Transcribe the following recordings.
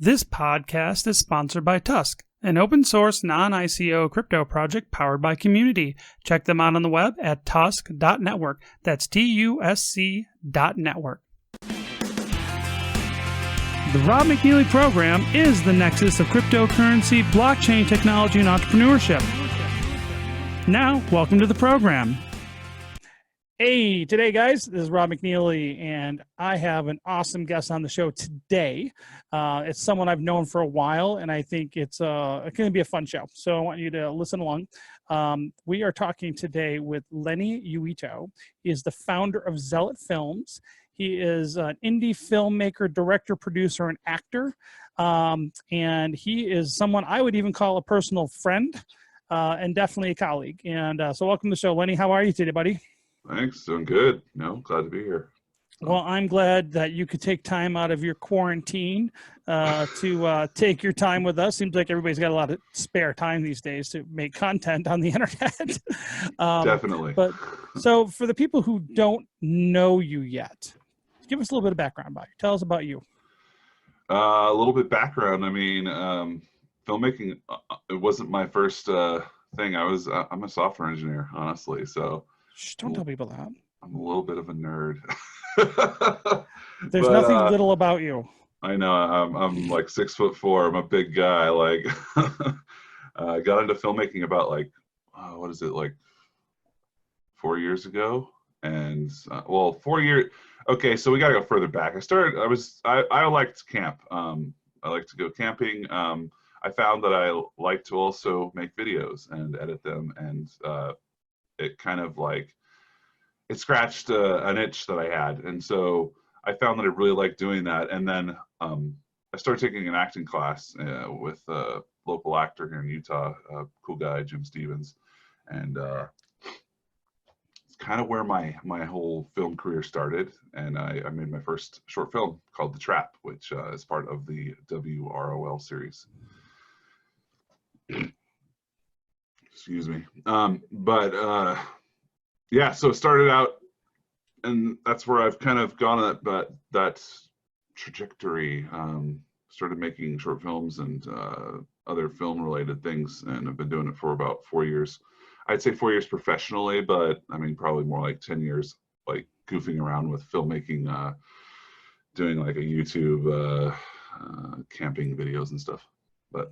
This podcast is sponsored by TUSC, an open source non-ICO crypto project powered by community. Check them out on the web at tusc.network. That's TUSC.network. The Rob McNealy program is the nexus of cryptocurrency, blockchain technology, and entrepreneurship. Now, welcome to the program. Hey, today, guys, this is Rob McNealy, and I have an awesome guest on the show today. It's someone I've known for a while, and I think it's going to be a fun show. So I want you to listen along. We are talking today with Lenni Uitto. He is the founder of Xelot Films. He is an indie filmmaker, director, producer, and actor. And he is someone I would even call a personal friend and definitely a colleague. And so welcome to the show, Lenni. How are you today, buddy? Thanks. Doing good. Glad to be here. Well, I'm glad that you could take time out of your quarantine to take your time with us. Seems like everybody's got a lot of spare time these days to make content on the internet. Definitely. But so for the people who don't know you yet, give us a little bit of background about you. Tell us about you. A little bit background. I mean, filmmaking, it wasn't my first thing. I'm a software engineer, honestly. So shh, don't tell people that. I'm a little bit of a nerd. There's nothing little about you. I know. I'm like 6'4". I'm a big guy. Like, I got into filmmaking about like 4 years ago, and 4 years. Okay, so we got to go further back. I liked to camp. I like to go camping. I found that I like to also make videos and edit them, and it kind of like it scratched an itch that I had, and so I found that I really liked doing that. And then I started taking an acting class with a local actor here in Utah, a cool guy, Jim Stevens, and it's kind of where my whole film career started. And I made my first short film called The Trap, which is part of the WROL series. Excuse me. Yeah, so it started out, and that's where I've kind of gone at that trajectory. Started making short films and other film-related things, and I've been doing it for about 4 years. I'd say 4 years professionally, but I mean probably more like 10 years, like goofing around with filmmaking, doing like a YouTube camping videos and stuff. But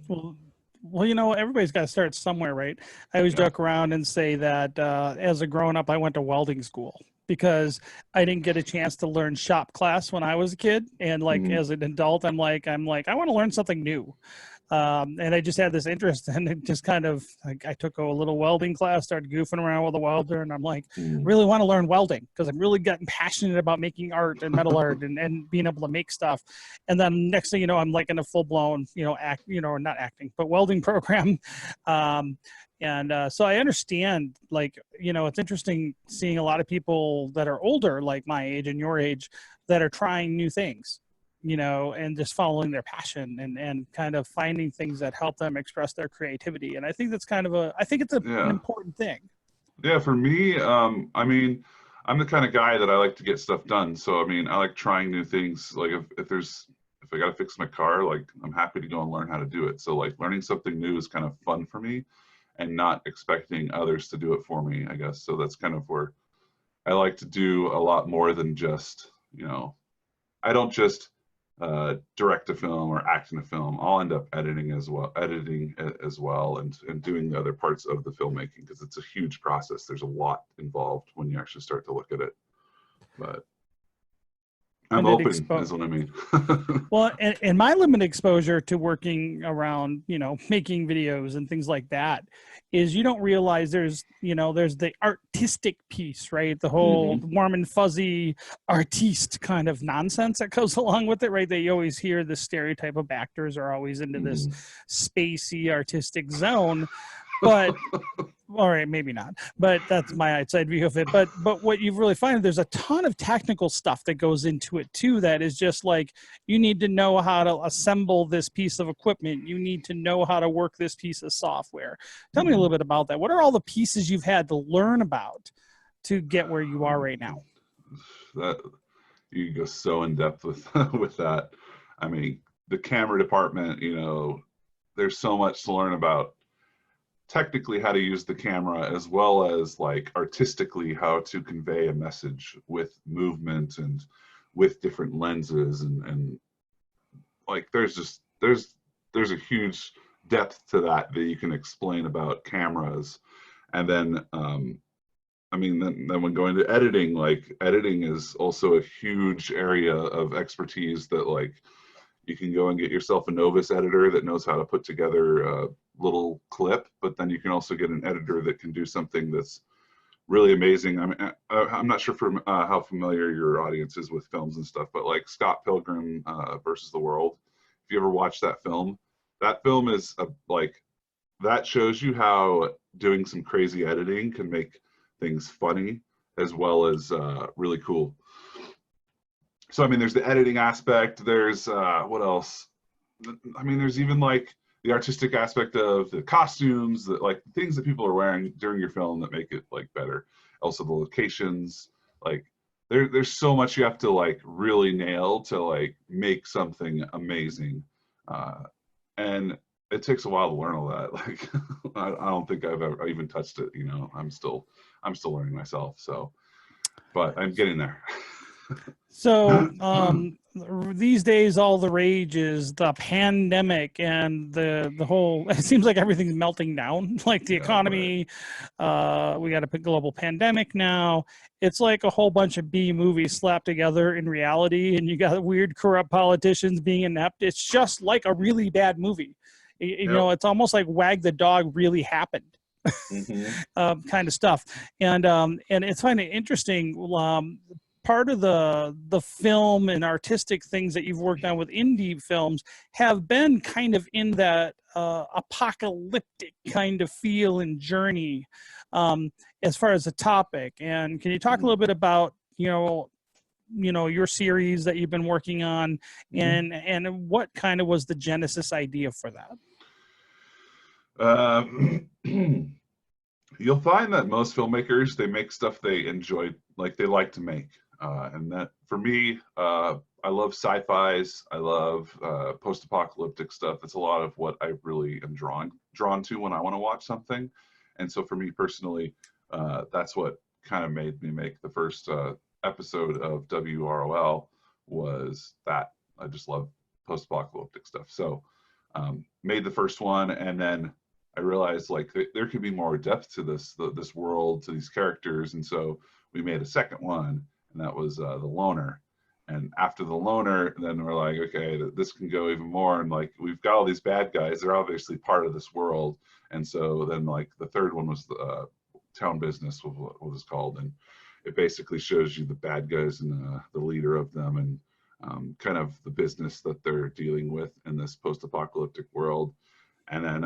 well, you know, everybody's got to start somewhere, right? I always joke around and say that as a grown-up, I went to welding school because I didn't get a chance to learn shop class when I was a kid. And like as an adult, I'm like, I want to learn something new. And I just had this interest, and it just kind of, like, I took a little welding class, started goofing around with a welder, and I'm like, really want to learn welding because I'm really getting passionate about making art and metal art and being able to make stuff. And then next thing you know, I'm like in a full blown, not acting, but welding program. So I understand, like, it's interesting seeing a lot of people that are older, like my age and your age, that are trying new things. And just following their passion and kind of finding things that help them express their creativity. And I think that's kind of an important thing. Yeah, for me, I mean, I'm the kind of guy that I like to get stuff done. So, I mean, I like trying new things. Like if I got to fix my car, like I'm happy to go and learn how to do it. So like learning something new is kind of fun for me and not expecting others to do it for me, I guess. So that's kind of where I like to do a lot more than just, I don't just direct a film or act in a film. I'll end up editing as well, and doing the other parts of the filmmaking because it's a huge process. There's a lot involved when you actually start to look at it. But I'm open, is what I mean. Well, and my limited exposure to working around, making videos and things like that is you don't realize there's the artistic piece, right? The whole warm and fuzzy artiste kind of nonsense that goes along with it, right? That you always hear the stereotype of actors are always into this spacey artistic zone. But all right, maybe not, but that's my outside view of it. But what you've really found, there's a ton of technical stuff that goes into it too. That is just like, you need to know how to assemble this piece of equipment. You need to know how to work this piece of software. Tell me a little bit about that. What are all the pieces you've had to learn about to get where you are right now? That you go so in depth with with that. I mean, the camera department, you know, there's so much to learn about technically how to use the camera, as well as like artistically how to convey a message with movement and with different lenses, and like there's a huge depth to that you can explain about cameras. And then I mean, then when going to editing, like editing is also a huge area of expertise that like you can go and get yourself a novice editor that knows how to put together a little clip, but then you can also get an editor that can do something that's really amazing. I mean, I'm not sure how familiar your audience is with films and stuff, but like Scott Pilgrim versus the World, if you ever watch that film is like, that shows you how doing some crazy editing can make things funny as well as really cool. So I mean, there's the editing aspect. There's what else? I mean, there's even like the artistic aspect of the costumes, that like things that people are wearing during your film that make it like better. Also the locations, like there's so much you have to like really nail to like make something amazing, and it takes a while to learn all that. Like I don't think I've ever even touched it. You know, I'm still learning myself. So, but I'm getting there. So these days, all the rage is the pandemic and the whole. It seems like everything's melting down, like the economy. Right. We got a global pandemic now. It's like a whole bunch of B movies slapped together in reality, and you got weird, corrupt politicians being inept. It's just like a really bad movie. You know, it's almost like Wag the Dog really happened. Mm-hmm. Kind of stuff, and it's kind of interesting. Part of the film and artistic things that you've worked on with indie films have been kind of in that apocalyptic kind of feel and journey, as far as the topic. And can you talk a little bit about your series that you've been working on, and what kind of was the genesis idea for that? You'll find that most filmmakers, they make stuff they enjoy, like they like to make. And that for me, I love sci-fis. I love post-apocalyptic stuff. It's a lot of what I really am drawn to when I want to watch something. And so for me personally, that's what kind of made me make the first episode of WROL, was that I just love post-apocalyptic stuff. So made the first one, and then I realized like there could be more depth to this world, to these characters, and so we made a second one, and that was the Loner. And after the Loner, then we're like, okay, this can go even more, and like we've got all these bad guys, they're obviously part of this world. And so then like the third one was the Town Business, what it was called, and it basically shows you the bad guys and the leader of them, and kind of the business that they're dealing with in this post-apocalyptic world. And then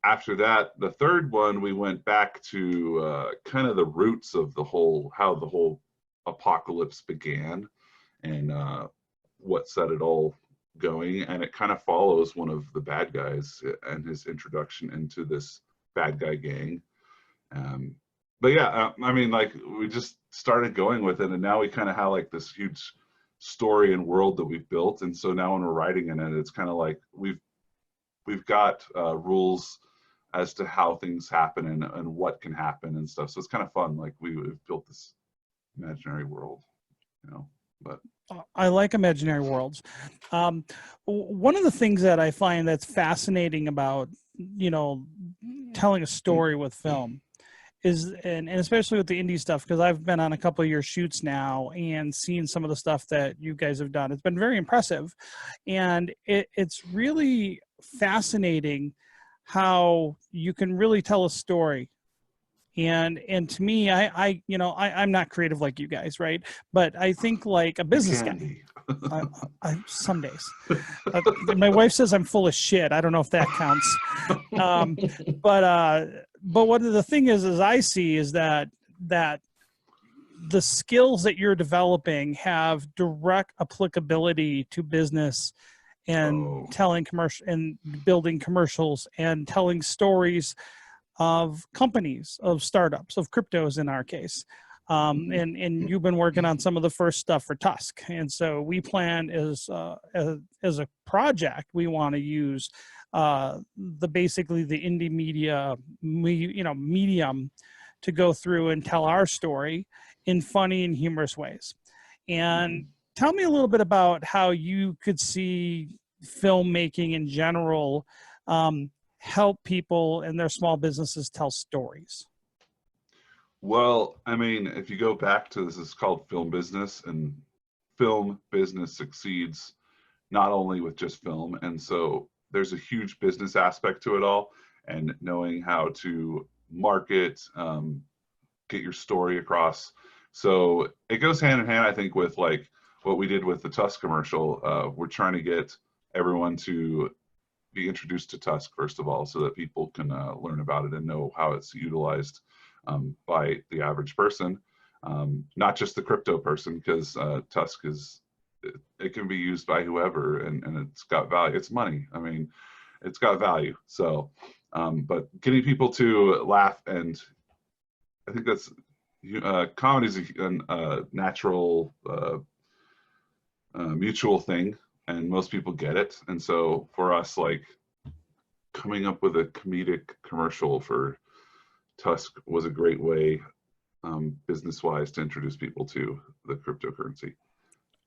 after that, the third one, we went back to kind of the roots of how the whole apocalypse began, and what set it all going. And it kind of follows one of the bad guys and his introduction into this bad guy gang. But yeah, I mean, like we just started going with it, and now we kind of have like this huge story and world that we've built. And so now when we're writing in it, it's kind of like we've got rules as to how things happen and what can happen and stuff. So it's kind of fun. Like we've built this imaginary world, but I like imaginary worlds. One of the things that I find that's fascinating about, telling a story with film is, and especially with the indie stuff, because I've been on a couple of your shoots now and seen some of the stuff that you guys have done. It's been very impressive. And it's really fascinating how you can really tell a story. And to me, I'm not creative like you guys, right? But I think like a business guy. Some days. My wife says I'm full of shit. I don't know if that counts. But what the thing is I see is that the skills that you're developing have direct applicability to business and telling commercial and building commercials and telling stories of companies, of startups, of cryptos in our case. And you've been working on some of the first stuff for TUSC. And so we plan as a project, we want to use basically the indie media, medium to go through and tell our story in funny and humorous ways. And tell me a little bit about how you could see filmmaking in general help people and their small businesses tell stories. Well, I mean, if you go back to this is called film business, and film business succeeds not only with just film. And so there's a huge business aspect to it all, and knowing how to market, get your story across. So it goes hand in hand, I think, with like what we did with the TUSC commercial. We're trying to get everyone to be introduced to TUSC, first of all, so that people can learn about it and know how it's utilized by the average person, not just the crypto person, because TUSC it can be used by whoever, and it's got value. It's money. I mean, it's got value. So, but getting people to laugh, and I think that's comedy is a natural mutual thing, and most people get it. And so for us, like coming up with a comedic commercial for TUSC was a great way, business-wise, to introduce people to the cryptocurrency.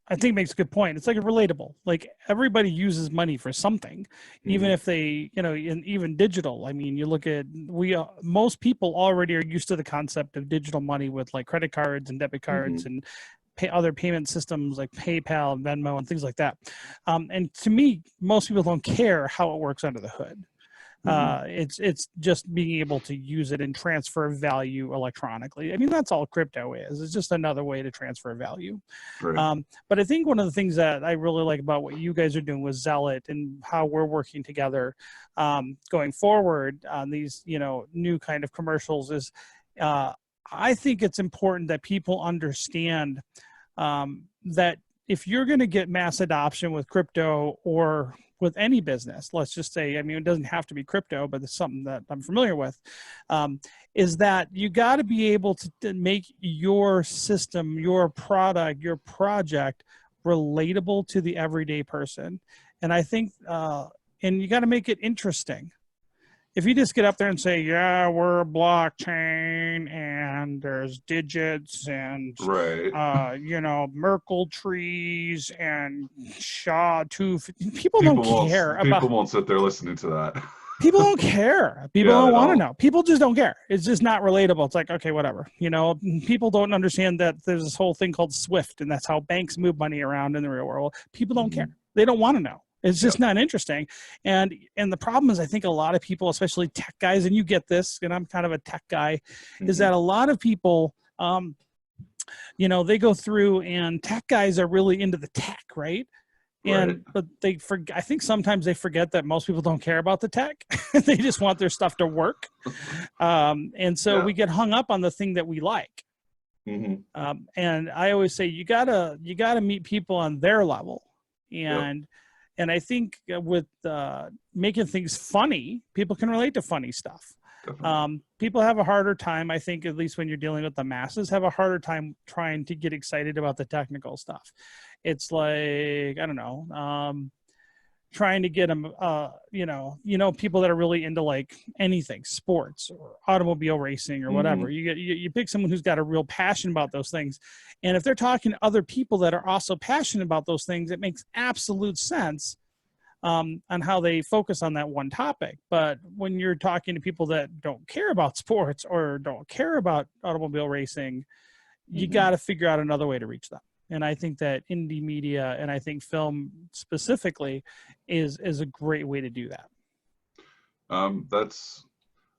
I think it makes a good point. It's like a relatable, like everybody uses money for something, even if they, even digital. I mean, you look at, most people already are used to the concept of digital money with like credit cards and debit cards and other payment systems like PayPal and Venmo and things like that. And to me, most people don't care how it works under the hood. It's just being able to use it and transfer value electronically. I mean, that's all crypto is. It's just another way to transfer value. Right. But I think one of the things that I really like about what you guys are doing with Xelot and how we're working together going forward on these, new kind of commercials is I think it's important that people understand that if you're going to get mass adoption with crypto or with any business, let's just say, I mean, it doesn't have to be crypto, but it's something that I'm familiar with, is that you got to be able to make your system, your product, your project relatable to the everyday person. And I think, and you got to make it interesting. If you just get up there and say, yeah, we're a blockchain and there's digits and, Merkle trees and SHA-2, people don't care. People won't sit there listening to that. People don't care. People don't want to know. People just don't care. It's just not relatable. It's like, okay, whatever. People don't understand that there's this whole thing called SWIFT, and that's how banks move money around in the real world. People don't care. They don't want to know. It's just not interesting. And the problem is, I think a lot of people, especially tech guys, and you get this, and I'm kind of a tech guy, is that a lot of people, they go through, and tech guys are really into the tech, right? But I think sometimes they forget that most people don't care about the tech. They just want their stuff to work. And so we get hung up on the thing that we like. And I always say, you gotta meet people on their level. And I think with making things funny, people can relate to funny stuff. People have a harder time, I think, at least when you're dealing with the masses, have a harder time trying to get excited about the technical stuff. It's like, I don't know, trying to get them, people that are really into like anything, sports or automobile racing or whatever. You pick someone who's got a real passion about those things. And if they're talking to other people that are also passionate about those things, it makes absolute sense on how they focus on that one topic. But when you're talking to people that don't care about sports or don't care about automobile racing, you got to figure out another way to reach them. And I think that indie media, and I think film specifically, is a great way to do that. That's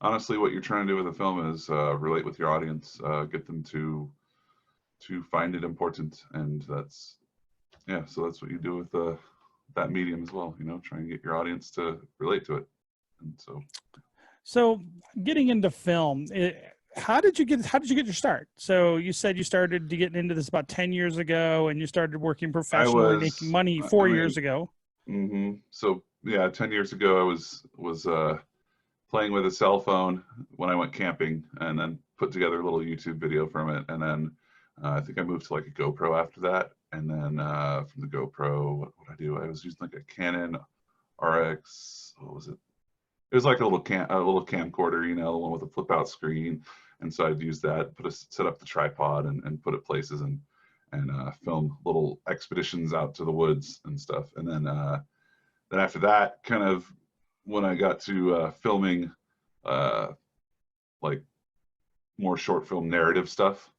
honestly what you're trying to do with a film is relate with your audience, get them to find it important, and that's what you do with that medium as well. Try and get your audience to relate to it, and so getting into film. How did you get your start? So you said you started to get into this about 10 years ago, and you started working professionally, making money 4 years ago. So 10 years ago, I was playing with a cell phone when I went camping, and then put together a little YouTube video from it. And then I think I moved to like a GoPro after that. And then from the GoPro, what would I do? I was using like a Canon RX. What was it? It was like a little camcorder, you know, the one with a flip out screen. And so I'd use that, set up the tripod and put it places and film little expeditions out to the woods and stuff. And then after that, kind of when I got to filming like more short film narrative stuff,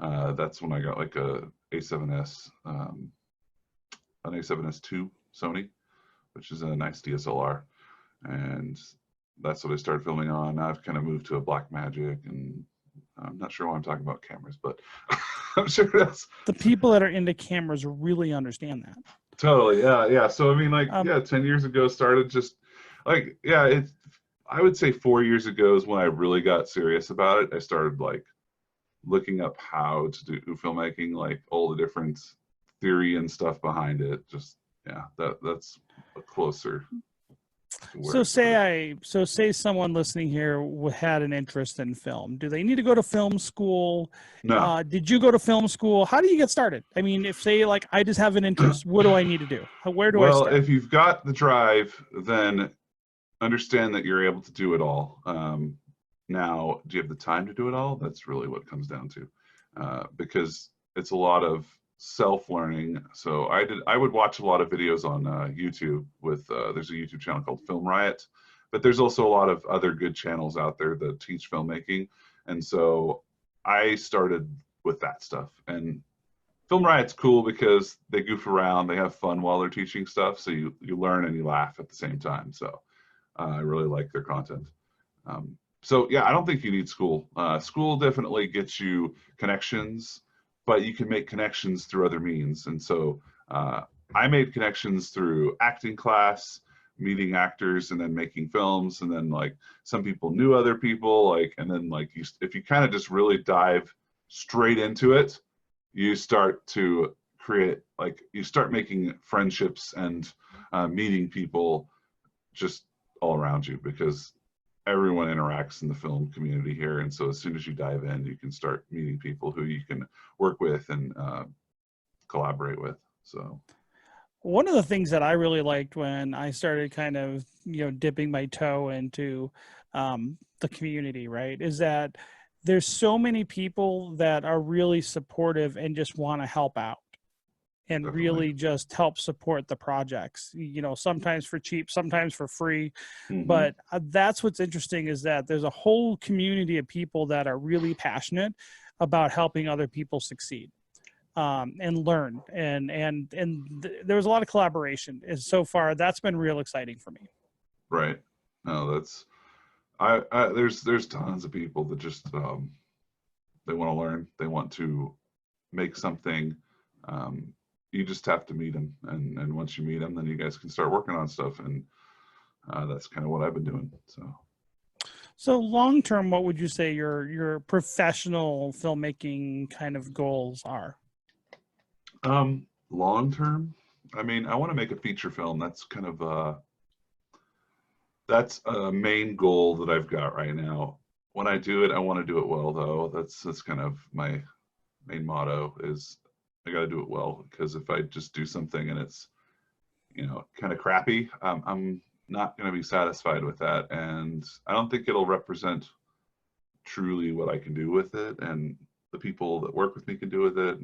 that's when I got like an A7S II Sony, which is a nice DSLR. And that's what I started filming on. Now I've kind of moved to a Blackmagic, and I'm not sure why I'm talking about cameras, but I'm sure that's the people that are into cameras really understand that. Totally, yeah. So I mean, like, 10 years ago started just like, I would say 4 years ago is when I really got serious about it. I started like looking up how to do filmmaking, like all the different theory and stuff behind it. Just that's a closer. So say someone listening here had an interest in film. Do they need to go to film school? No. Did you go to film school? How do you get started? I mean, if say like I just have an interest, what do I need to do? Where do I start? Well, if you've got the drive, then understand that you're able to do it all. Now, do you have the time to do it all? That's really what it comes down to, because it's a lot of self-learning. So I would watch a lot of videos on YouTube with there's a YouTube channel called Film Riot, but there's also a lot of other good channels out there that teach filmmaking. And so I started with that stuff. And Film Riot's cool because they goof around, they have fun while they're teaching stuff, so you learn and you laugh at the same time. So I really like their content. So yeah, I don't think you need school. School definitely gets you connections, but you can make connections through other means. And so I made connections through acting class, meeting actors, and then making films. And then like some people knew other people, like, and then like if you kind of just really dive straight into it, you start to create, like, you start making friendships and meeting people just all around you, because everyone interacts in the film community here. And so as soon as you dive in, you can start meeting people who you can work with and collaborate with. So one of the things that I really liked when I started kind of, dipping my toe into the community, right, is that there's so many people that are really supportive and just want to help out and Definitely. really just help support the projects, sometimes for cheap, sometimes for free. Mm-hmm. But that's what's interesting, is that there's a whole community of people that are really passionate about helping other people succeed and learn. And there was a lot of collaboration. And so far, that's been real exciting for me. Right. No, that's, there's tons of people that just, they want to learn. They want to make something. You just have to meet them, and once you meet them, then you guys can start working on stuff, and that's kind of what I've been doing. So long term, what would you say your professional filmmaking kind of goals are? Long term, I mean, I want to make a feature film. That's kind of that's a main goal that I've got right now. When I do it, I want to do it well, though. That's kind of my main motto, is I got to do it well, because if I just do something and it's, kind of crappy, I'm not going to be satisfied with that. And I don't think it'll represent truly what I can do with it and the people that work with me can do with it.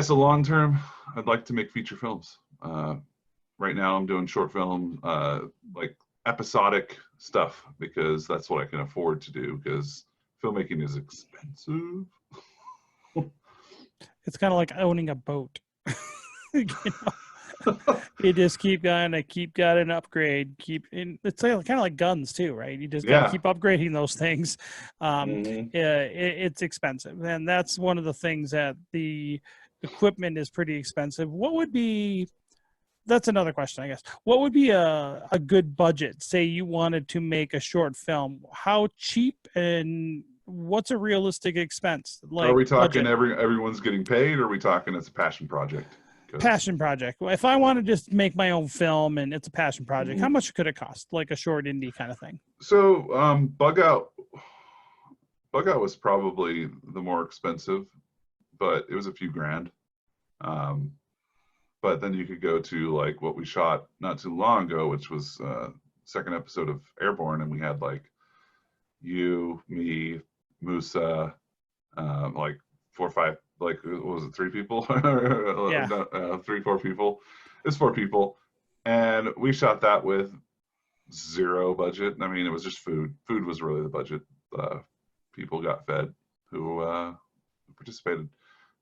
So long term, I'd like to make feature films. Right now I'm doing short film, like episodic stuff, because that's what I can afford to do, because filmmaking is expensive. It's kind of like owning a boat. You just keep got an upgrade. It's kind of like guns too, right? You just got to keep upgrading those things. It's expensive, and that's one of the things, that the equipment is pretty expensive. That's another question, I guess. What would be a good budget? Say you wanted to make a short film. How cheap and what's a realistic expense? Like, are we talking everyone's getting paid, or are we talking it's a passion project? because passion project. If I want to just make my own film and it's a passion project, how much could it cost? Like a short indie kind of thing. so Bug Out was probably the more expensive, but it was a few grand. But then you could go to like what we shot not too long ago, which was second episode of Airborne, and we had like you, me, Musa, like 4 or 5, like what was it, 3 people? Yeah. No, 3, 4 people. It's 4 people, and we shot that with 0 budget. I mean, it was just food. Food was really the budget. People got fed who participated.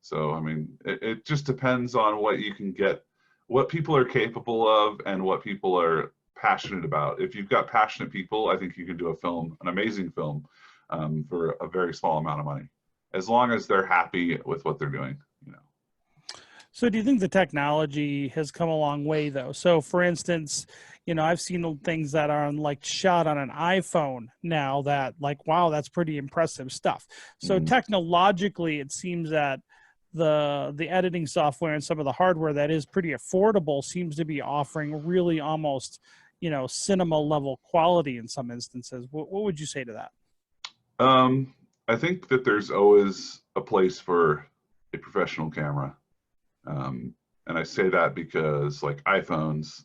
So, I mean, it just depends on what you can get, what people are capable of, and what people are passionate about. If you've got passionate people, I think you can do a film, an amazing film, for a very small amount of money, as long as they're happy with what they're doing, you know. So do you think the technology has come a long way though? So for instance, you know, I've seen things that are like shot on an iPhone now that like, wow, that's pretty impressive stuff. So technologically, it seems that the editing software and some of the hardware that is pretty affordable seems to be offering really almost, you know, cinema level quality in some instances. What would you say to that? I think that there's always a place for a professional camera. And I say that because like iPhones,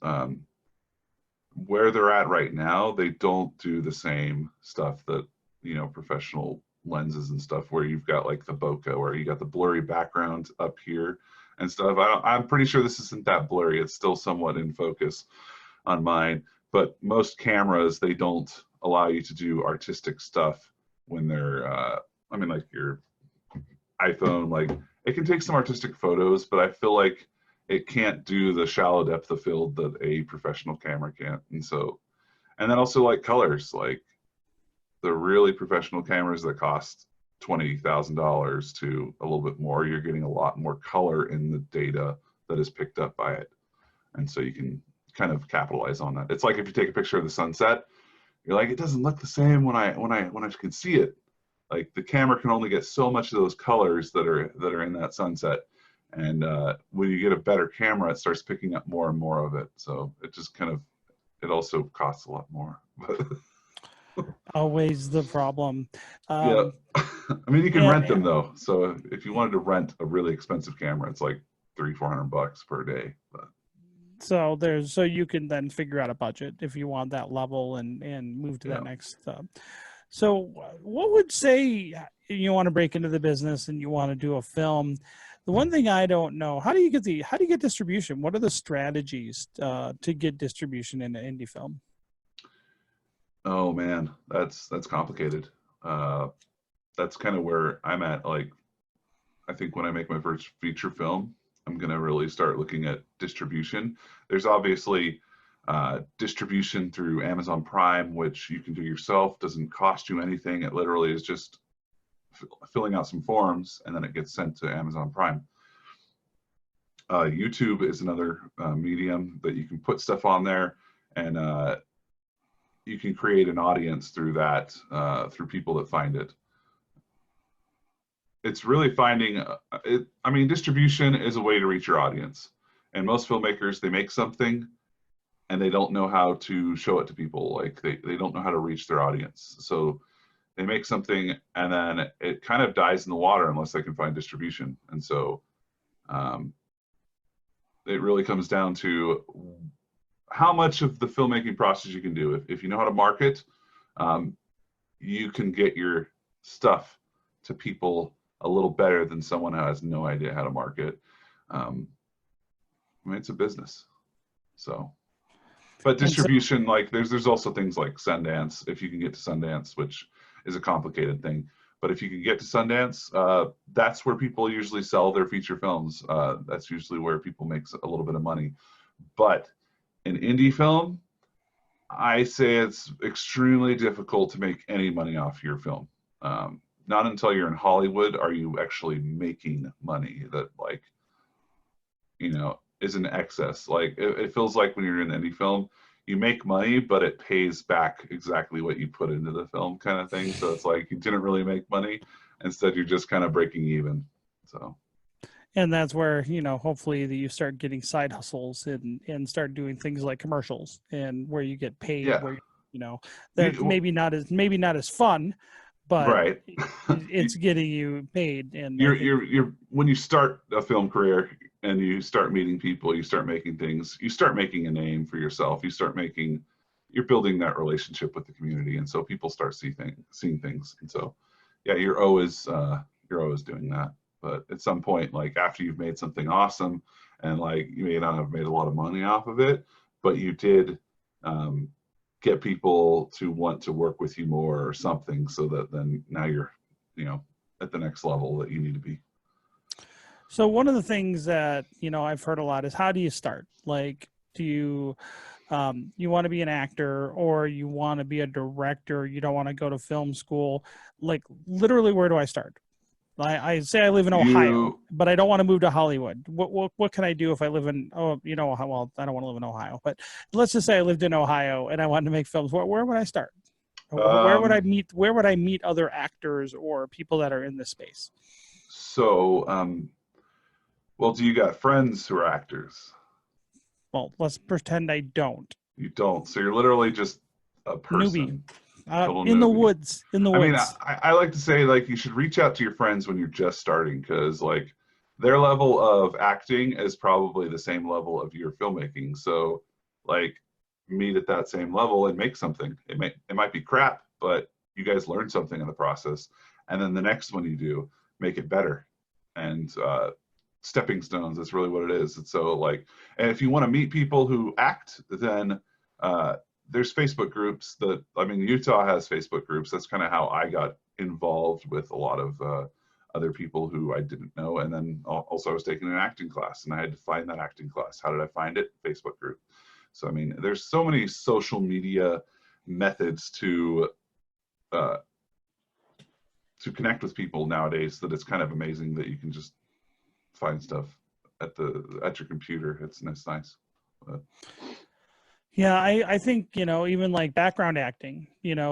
where they're at right now, they don't do the same stuff that, you know, professional lenses and stuff where you've got like the bokeh, where you got the blurry background up here and stuff. I'm pretty sure this isn't that blurry. It's still somewhat in focus on mine, but most cameras, they don't allow you to do artistic stuff when they're, I mean, like your iPhone, like it can take some artistic photos, but I feel like it can't do the shallow depth of field that a professional camera can. And so, and then also like colors, like the really professional cameras that cost $20,000 to a little bit more, you're getting a lot more color in the data that is picked up by it. And so you can kind of capitalize on that. It's like if you take a picture of the sunset, you're like, it doesn't look the same when I can see it. Like the camera can only get so much of those colors that are in that sunset. And when you get a better camera, it starts picking up more and more of it. So it just kind of, it also costs a lot more. Always the problem. Yeah. I mean, you can rent them though. So if you wanted to rent a really expensive camera, it's like $300-400 per day. But. So you can then figure out a budget if you want that level and move to that next. So what would say you want to break into the business and you want to do a film? The one thing I don't know, how do you get distribution? What are the strategies to get distribution in an indie film? Oh man, that's complicated. That's kind of where I'm at. Like, I think when I make my first feature film, I'm gonna really start looking at distribution. There's obviously distribution through Amazon Prime, which you can do yourself, doesn't cost you anything. It literally is just filling out some forms and then it gets sent to Amazon Prime. YouTube is another medium that you can put stuff on there, and you can create an audience through that, through people that find it. It's really finding it. I mean, distribution is a way to reach your audience, and most filmmakers, they make something and they don't know how to show it to people. Like they don't know how to reach their audience. So they make something and then it kind of dies in the water unless they can find distribution. And so it really comes down to how much of the filmmaking process you can do. If you know how to market, you can get your stuff to people a little better than someone who has no idea how to market. I mean, it's a business. So, but distribution, like there's also things like Sundance, if you can get to Sundance, which is a complicated thing. But if you can get to Sundance, that's where people usually sell their feature films. That's usually where people make a little bit of money. But in indie film, I say it's extremely difficult to make any money off your film. Not until you're in Hollywood are you actually making money that, like, you know, is in excess. Like it feels like when you're in indie film, you make money, but it pays back exactly what you put into the film, kind of thing. So it's like you didn't really make money. Instead, you're just kind of breaking even. So. And that's where, hopefully that you start getting side hustles and start doing things like commercials, and where you get paid, Yeah. where, that's maybe not as fun, but Right. it's getting you paid. And I think, you're when you start a film career and you start meeting people, you start making things, you start making a name for yourself, you're building that relationship with the community, and so people start seeing things. And so yeah, you're always doing that. But at some point, like after you've made something awesome, and like you may not have made a lot of money off of it, but you did get people to want to work with you more or something, so that then now you're, at the next level that you need to be. so one of the things that, I've heard a lot is, how do you start? Like, do you, you want to be an actor, or you want to be a director? You don't want to go to film school. Like, literally, where do I start? I say I live in Ohio, but I don't want to move to Hollywood. What can I do if I live in, well, I don't want to live in Ohio, but let's just say I lived in Ohio and I wanted to make films. Where would I start? Where would I meet other actors or people that are in this space? So, well, do you got friends who are actors? Well, let's pretend I don't. You don't. So you're literally just a person. Newbie. In the woods. I mean, I like to say, like, you should reach out to your friends when you're just starting, because like their level of acting is probably the same level of your filmmaking. So like meet at that same level and make something. It might be crap, but you guys learn something in the process. And then the next one you do, make it better. And stepping stones, that's really what it is. And so like, and if you want to meet people who act, then there's Facebook groups Utah has Facebook groups. That's kind of how I got involved with a lot of other people who I didn't know. And then also I was taking an acting class, and I had to find that acting class. How did I find it? Facebook group. So, I mean, there's so many social media methods to connect with people nowadays that it's kind of amazing that you can just find stuff at your computer. It's nice. Yeah, I think, even like background acting,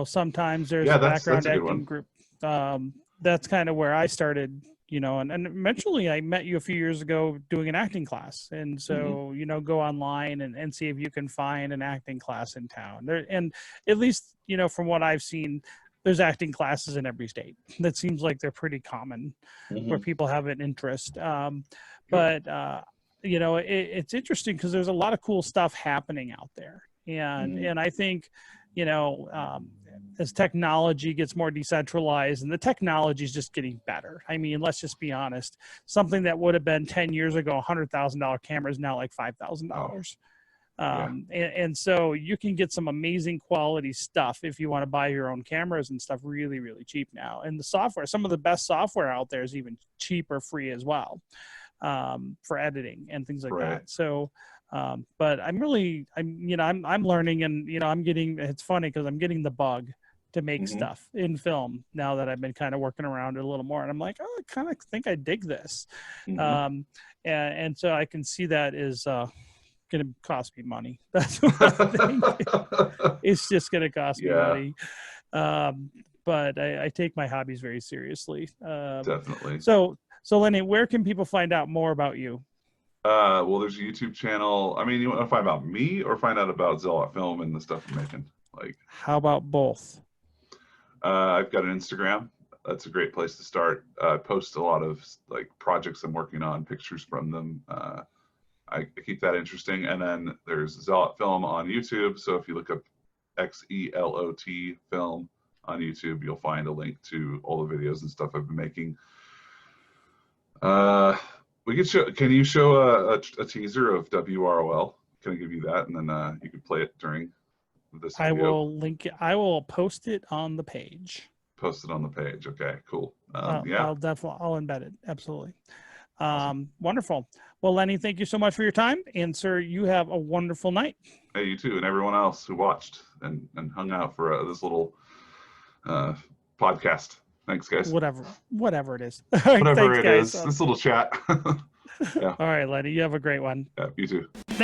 sometimes there's a background acting group. That's kind of where I started, and eventually I met you a few years ago doing an acting class. And so, go online and see if you can find an acting class in town there. And at least, from what I've seen, there's acting classes in every state. That seems like they're pretty common where people have an interest. It's interesting because there's a lot of cool stuff happening out there. And I think, as technology gets more decentralized, and the technology is just getting better. I mean, let's just be honest. Something that would have been 10 years ago, $100,000 camera is now like $5,000. And so you can get some amazing quality stuff if you want to buy your own cameras and stuff really, really cheap now. And the software, some of the best software out there is even cheap or free as well, for editing and things like that. So, but I'm learning, and, it's funny because I'm getting the bug to make stuff in film now that I've been kind of working around it a little more. And I'm like, oh, I kind of think I dig this. And so I can see that is, going to cost me money. That's what I think. It's just going to cost me money. But I take my hobbies very seriously. Definitely. So Lenni, where can people find out more about you? Well, there's a YouTube channel. I mean, you want to find out me or find out about Xelot Film and the stuff I'm making? Like, how about both? I've got an Instagram. That's a great place to start. I post a lot of like projects I'm working on, pictures from them. I keep that interesting. And then there's Xelot Film on YouTube. So if you look up XELOT Film on YouTube, you'll find a link to all the videos and stuff I've been making. Can you show a teaser of WROL? Can I give you that? And then you can play it during this video. I will link it. I will post it on the page. Post it on the page. Okay, cool. I'll embed it. Absolutely. Awesome. Wonderful. Well, Lenni, thank you so much for your time. And sir, you have a wonderful night. Hey, you too. And everyone else who watched and hung out for this little podcast. Thanks, guys. Whatever it is. Whatever it is. This little chat. Yeah. All right, Lenni, you have a great one. Yeah, you too.